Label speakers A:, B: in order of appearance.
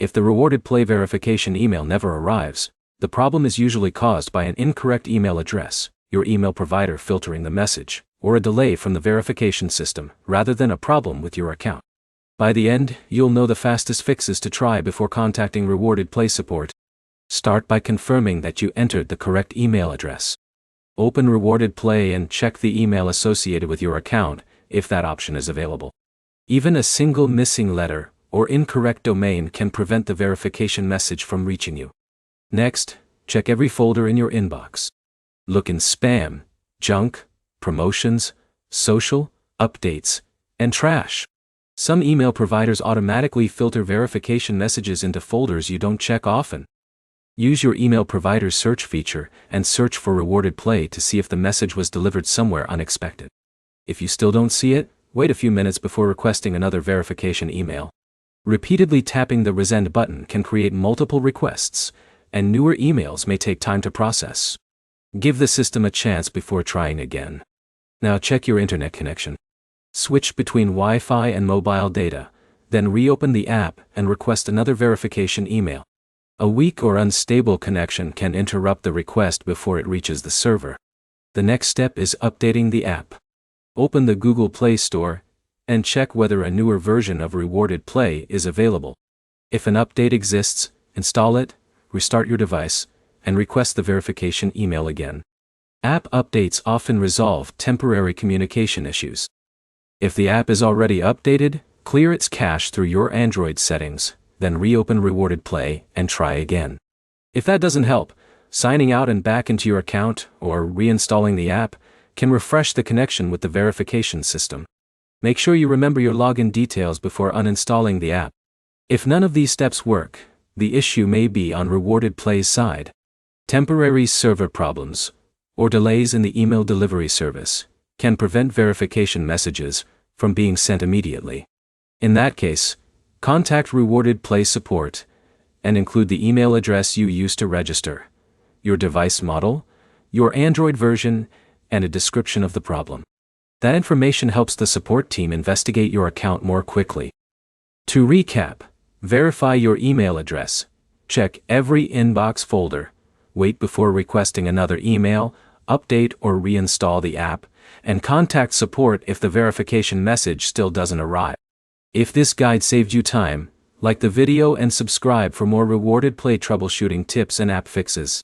A: If the Rewarded Play verification email never arrives, the problem is usually caused by an incorrect email address, your email provider filtering the message, or a delay from the verification system, rather than a problem with your account. By the end, you'll know the fastest fixes to try before contacting Rewarded Play support. Start by confirming that you entered the correct email address. Open Rewarded Play and check the email associated with your account, if that option is available. Even a single missing letter or incorrect domain can prevent the verification message from reaching you. Next, check every folder in your inbox. Look in spam, junk, promotions, social, updates, and trash. Some email providers automatically filter verification messages into folders you don't check often. Use your email provider's search feature and search for Rewarded Play to see if the message was delivered somewhere unexpected. If you still don't see it, wait a few minutes before requesting another verification email. Repeatedly tapping the resend button can create multiple requests, and newer emails may take time to process. Give the system a chance before trying again. Now check your internet connection. Switch between Wi-Fi and mobile data, then reopen the app and request another verification email. A weak or unstable connection can interrupt the request before it reaches the server. The next step is updating the app. Open the Google Play Store and check whether a newer version of Rewarded Play is available. If an update exists, install it, restart your device, and request the verification email again. App updates often resolve temporary communication issues. If the app is already updated, clear its cache through your Android settings, then reopen Rewarded Play and try again. If that doesn't help, signing out and back into your account or reinstalling the app can refresh the connection with the verification system. Make sure you remember your login details before uninstalling the app. If none of these steps work, the issue may be on Rewarded Play's side. Temporary server problems, or delays in the email delivery service, can prevent verification messages from being sent immediately. In that case, contact Rewarded Play support and include the email address you used to register, your device model, your Android version, and a description of the problem. That information helps the support team investigate your account more quickly. To recap, verify your email address, check every inbox folder, wait before requesting another email, update or reinstall the app, and contact support if the verification message still doesn't arrive. If this guide saved you time, like the video and subscribe for more Rewarded Play troubleshooting tips and app fixes.